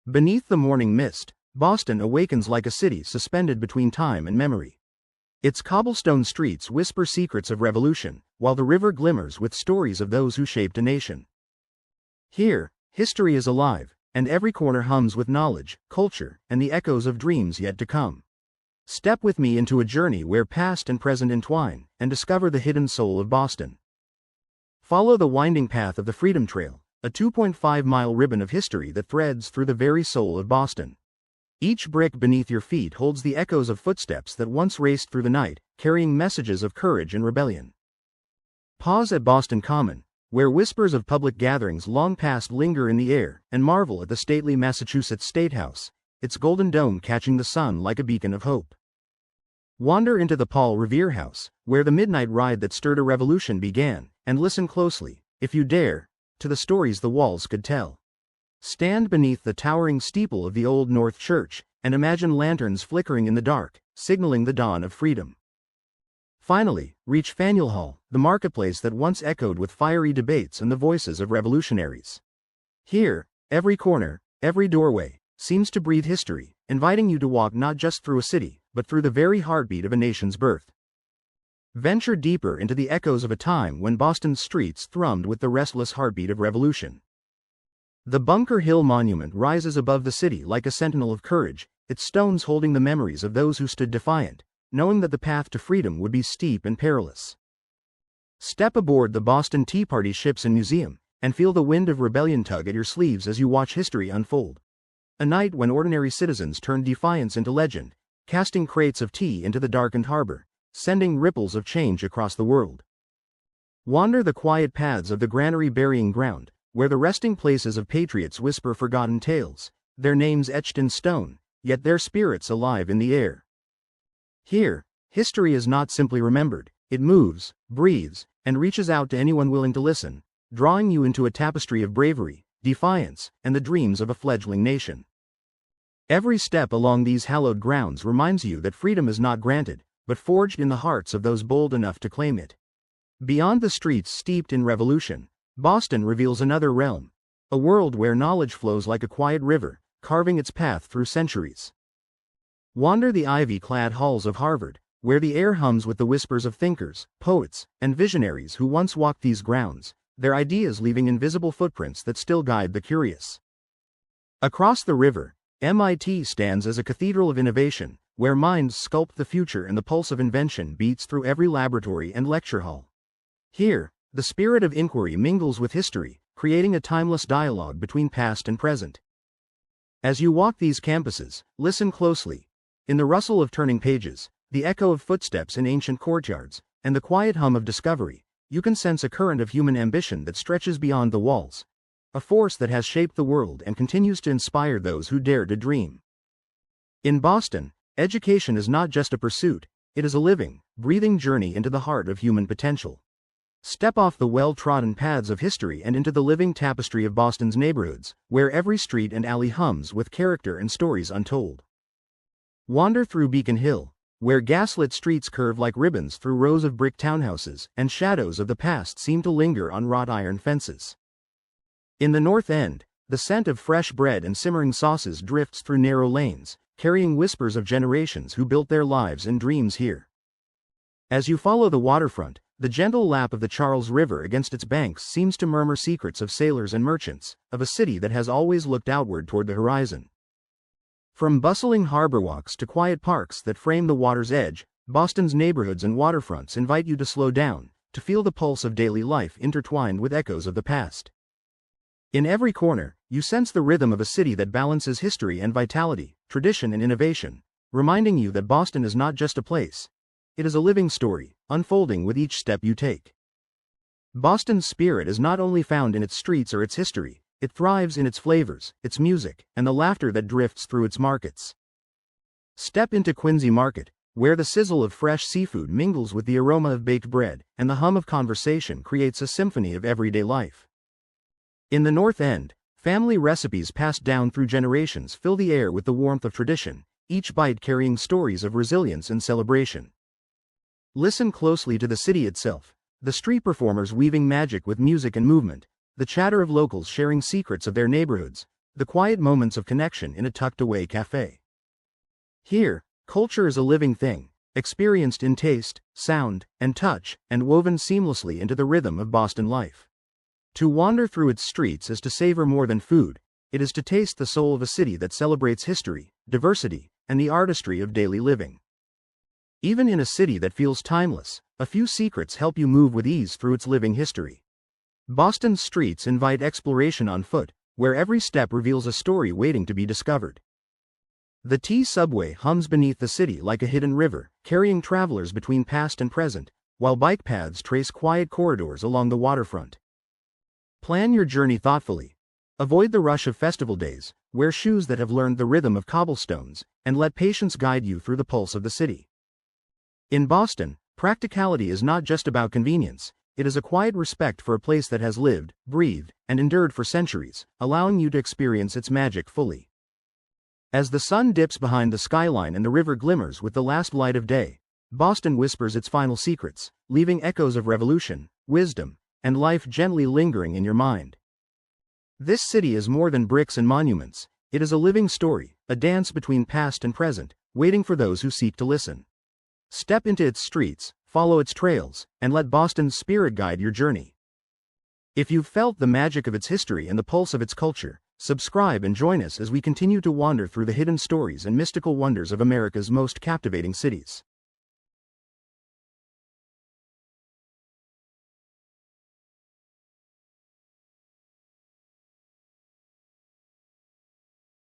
Beneath the morning mist, Boston awakens like a city suspended between time and memory. Its cobblestone streets whisper secrets of revolution, while the river glimmers with stories of those who shaped a nation. Here, history is alive, and every corner hums with knowledge, culture, and the echoes of dreams yet to come. Step with me into a journey where past and present entwine, and discover the hidden soul of Boston. Follow the winding path of the Freedom Trail, a 2.5-mile ribbon of history that threads through the very soul of Boston. Each brick beneath your feet holds the echoes of footsteps that once raced through the night, carrying messages of courage and rebellion. Pause at Boston Common, where whispers of public gatherings long past linger in the air, and marvel at the stately Massachusetts State House, its golden dome catching the sun like a beacon of hope. Wander into the Paul Revere House, where the midnight ride that stirred a revolution began, and listen closely, if you dare, to the stories the walls could tell. Stand beneath the towering steeple of the Old North Church, and imagine lanterns flickering in the dark, signaling the dawn of freedom. Finally, reach Faneuil Hall, the marketplace that once echoed with fiery debates and the voices of revolutionaries. Here, every corner, every doorway, seems to breathe history, inviting you to walk not just through a city, but through the very heartbeat of a nation's birth. Venture deeper into the echoes of a time when Boston's streets thrummed with the restless heartbeat of revolution. The Bunker Hill Monument rises above the city like a sentinel of courage, its stones holding the memories of those who stood defiant, knowing that the path to freedom would be steep and perilous. Step aboard the Boston Tea Party ships and museum, and feel the wind of rebellion tug at your sleeves as you watch history unfold. A night when ordinary citizens turned defiance into legend, casting crates of tea into the darkened harbor, sending ripples of change across the world. Wander the quiet paths of the Granary Burying Ground, where the resting places of patriots whisper forgotten tales, their names etched in stone, yet their spirits alive in the air. Here, history is not simply remembered, it moves, breathes, and reaches out to anyone willing to listen, drawing you into a tapestry of bravery, defiance, and the dreams of a fledgling nation. Every step along these hallowed grounds reminds you that freedom is not granted, but forged in the hearts of those bold enough to claim it. Beyond the streets steeped in revolution, Boston reveals another realm, a world where knowledge flows like a quiet river, carving its path through centuries. Wander the ivy-clad halls of Harvard, where the air hums with the whispers of thinkers, poets, and visionaries who once walked these grounds, their ideas leaving invisible footprints that still guide the curious. Across the river, MIT stands as a cathedral of innovation, where minds sculpt the future and the pulse of invention beats through every laboratory and lecture hall. Here, the spirit of inquiry mingles with history, creating a timeless dialogue between past and present. As you walk these campuses, listen closely. In the rustle of turning pages, the echo of footsteps in ancient courtyards, and the quiet hum of discovery, you can sense a current of human ambition that stretches beyond the walls, a force that has shaped the world and continues to inspire those who dare to dream. In Boston, education is not just a pursuit, it is a living, breathing journey into the heart of human potential. Step off the well-trodden paths of history and into the living tapestry of Boston's neighborhoods, where every street and alley hums with character and stories untold. Wander through Beacon Hill, where gaslit streets curve like ribbons through rows of brick townhouses, and shadows of the past seem to linger on wrought iron fences. In the North End, the scent of fresh bread and simmering sauces drifts through narrow lanes, carrying whispers of generations who built their lives and dreams here. As you follow the waterfront, the gentle lap of the Charles River against its banks seems to murmur secrets of sailors and merchants, of a city that has always looked outward toward the horizon. From bustling harbor walks to quiet parks that frame the water's edge, Boston's neighborhoods and waterfronts invite you to slow down, to feel the pulse of daily life intertwined with echoes of the past. In every corner, you sense the rhythm of a city that balances history and vitality, tradition and innovation, reminding you that Boston is not just a place. It is a living story, unfolding with each step you take. Boston's spirit is not only found in its streets or its history, it thrives in its flavors, its music, and the laughter that drifts through its markets. Step into Quincy Market, where the sizzle of fresh seafood mingles with the aroma of baked bread, and the hum of conversation creates a symphony of everyday life. In the North End, family recipes passed down through generations fill the air with the warmth of tradition, each bite carrying stories of resilience and celebration. Listen closely to the city itself, the street performers weaving magic with music and movement, the chatter of locals sharing secrets of their neighborhoods, the quiet moments of connection in a tucked-away cafe. Here, culture is a living thing, experienced in taste, sound, and touch, and woven seamlessly into the rhythm of Boston life. To wander through its streets is to savor more than food, it is to taste the soul of a city that celebrates history, diversity, and the artistry of daily living. Even in a city that feels timeless, a few secrets help you move with ease through its living history. Boston's streets invite exploration on foot, where every step reveals a story waiting to be discovered. The T subway hums beneath the city like a hidden river, carrying travelers between past and present, while bike paths trace quiet corridors along the waterfront. Plan your journey thoughtfully. Avoid the rush of festival days, wear shoes that have learned the rhythm of cobblestones, and let patience guide you through the pulse of the city. In Boston, practicality is not just about convenience, it is a quiet respect for a place that has lived, breathed, and endured for centuries, allowing you to experience its magic fully. As the sun dips behind the skyline and the river glimmers with the last light of day, Boston whispers its final secrets, leaving echoes of revolution, wisdom, and life gently lingering in your mind. This city is more than bricks and monuments, it is a living story, a dance between past and present, waiting for those who seek to listen. Step into its streets, follow its trails, and let Boston's spirit guide your journey. If you've felt the magic of its history and the pulse of its culture, subscribe and join us as we continue to wander through the hidden stories and mystical wonders of America's most captivating cities.